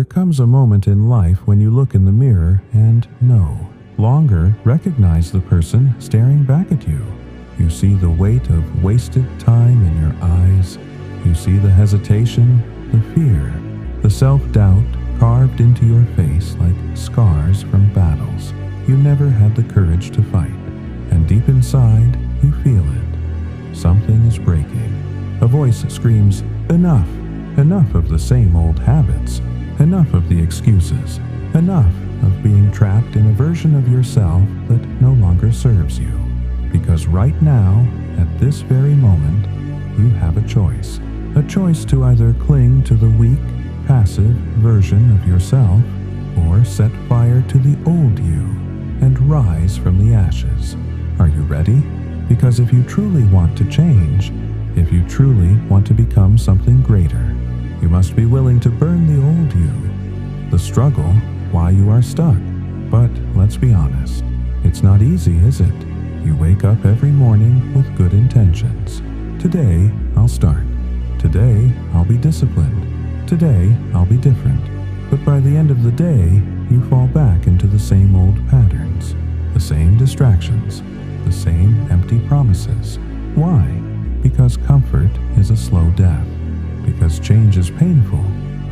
comes a moment in life when you look in the mirror and no longer recognize the person staring back at you. You see the weight of wasted time in your eyes. You see the hesitation, the fear, the self-doubt carved into your face like scars from battles you never had the courage to fight. And deep inside, you feel it. Something is breaking. A voice screams, "Enough! Enough of the same old habits. Enough of the excuses. Enough of being trapped in a version of yourself that no longer serves you." Because right now, at this very moment, you have a choice. A choice to either cling to the weak, passive version of yourself or set fire to the old you and rise from the ashes. Are you ready? Because if you truly want to change, if you truly want to become something greater, you must be willing to burn the old you. The struggle, why you are stuck. But let's be honest, it's not easy, is it? You wake up every morning with good intentions. Today, I'll start. Today, I'll be disciplined. Today, I'll be different. But by the end of the day, you fall back into the same old patterns, the same distractions, the same empty promises. Why? Because comfort is a slow death. Because change is painful.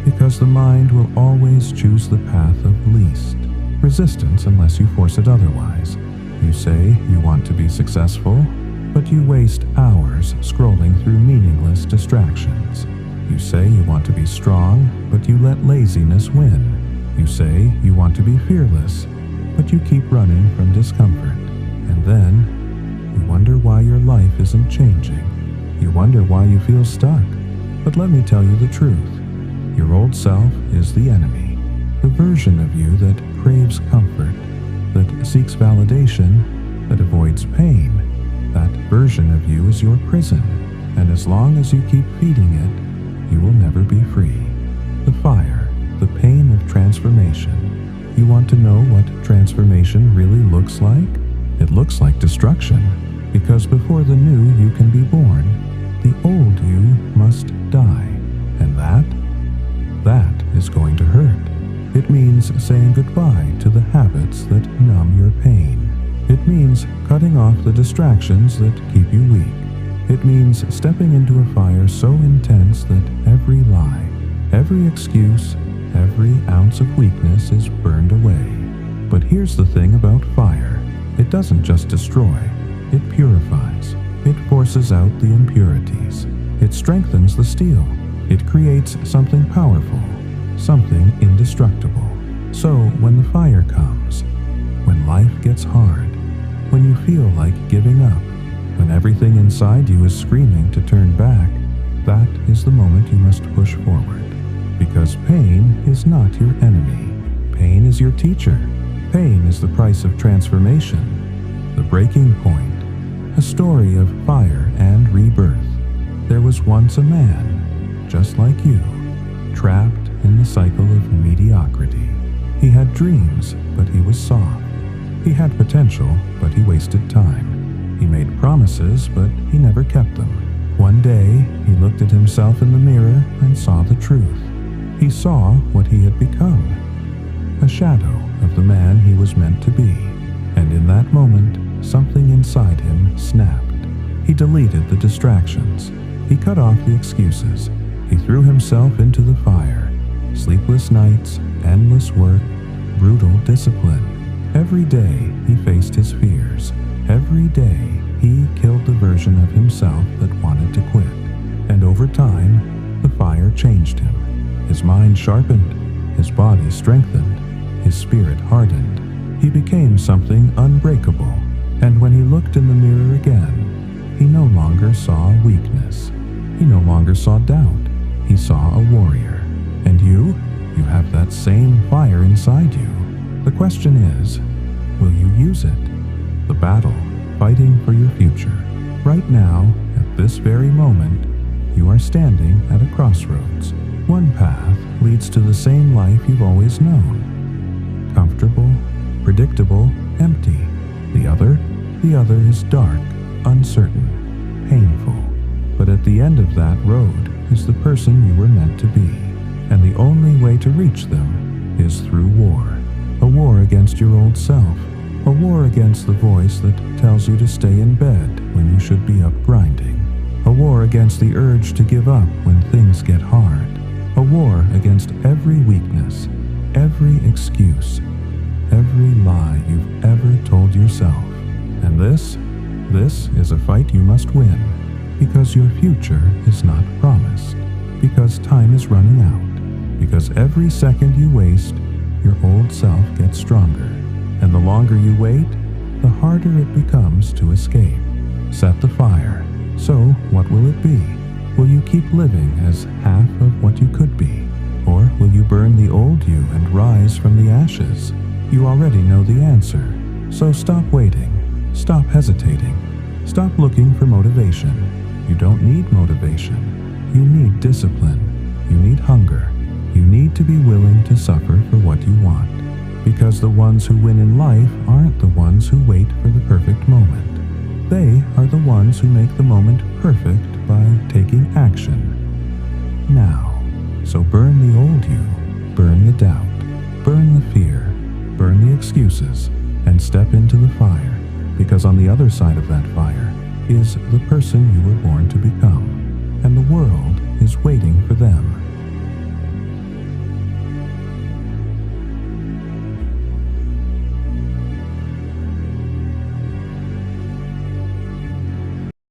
Because the mind will always choose the path of least resistance unless you force it otherwise. You say you want to be successful, but you waste hours scrolling through meaningless distractions. You say you want to be strong, but you let laziness win. You say you want to be fearless, but you keep running from discomfort. And then, you wonder why your life isn't changing. You wonder why you feel stuck. But let me tell you the truth. Your old self is the enemy. The version of you that craves comfort, that seeks validation, that avoids pain. That version of you is your prison. And as long as you keep feeding it, you will never be free. The fire, the pain of transformation. You want to know what transformation really looks like? It looks like destruction. Because before the new you can be born, the old you must die. And that is going to hurt. It means saying goodbye to the habits that numb your pain. It means cutting off the distractions that keep you weak. It means stepping into a fire so intense that every lie, every excuse, every ounce of weakness is burned away. But here's the thing about fire. It doesn't just destroy, it purifies. It forces out the impurities. It strengthens the steel. It creates something powerful, something indestructible. So when the fire comes, when life gets hard, when you feel like giving up, when everything inside you is screaming to turn back, that is the moment you must push forward. Because pain is not your enemy. Pain is your teacher. Pain is the price of transformation. The breaking point. A story of fire and rebirth. There was once a man, just like you, trapped in the cycle of mediocrity. He had dreams, but he was soft. He had potential, but he wasted time. He made promises, but he never kept them. One day, he looked at himself in the mirror and saw the truth. He saw what he had become, a shadow of the man he was meant to be. And in that moment, something inside him snapped. He deleted the distractions. He cut off the excuses. He threw himself into the fire. Sleepless nights, endless work, brutal discipline. Every day he faced his fears. Every day he killed the version of himself that wanted to quit. And over time, the fire changed him. His mind sharpened. His body strengthened. His spirit hardened. He became something unbreakable. And when he looked in the mirror again, he no longer saw weakness. He no longer saw doubt. He saw a warrior. And you have that same fire inside you. The question is, will you use it? The battle, fighting for your future. Right now, at this very moment, you are standing at a crossroads. One path leads to the same life you've always known. Comfortable, predictable, empty. The other is dark, uncertain, painful. But at the end of that road is the person you were meant to be. and the only way to reach them is through war. A war against your old self. A war against the voice that tells you to stay in bed when you should be up grinding. A war against the urge to give up when things get hard. A war against every weakness, every excuse, every lie you've ever told yourself. And this is a fight you must win, because your future is not promised, because time is running out, because every second you waste, your old self gets stronger, and the longer you wait, the harder it becomes to escape. Set the fire. So, what will it be? Will you keep living as half of what you could be? Or will you burn the old you and rise from the ashes? You already know the answer. So stop waiting. Stop hesitating. Stop looking for motivation. You don't need motivation. You need discipline. You need hunger. You need to be willing to suffer for what you want. Because the ones who win in life aren't the ones who wait for the perfect moment. They are the ones who make the moment perfect by taking action now. So burn the old you, burn the doubt, burn the fear, burn the excuses, and step into the fire, because on the other side of that fire is the person you were born to become, and the world is waiting for them.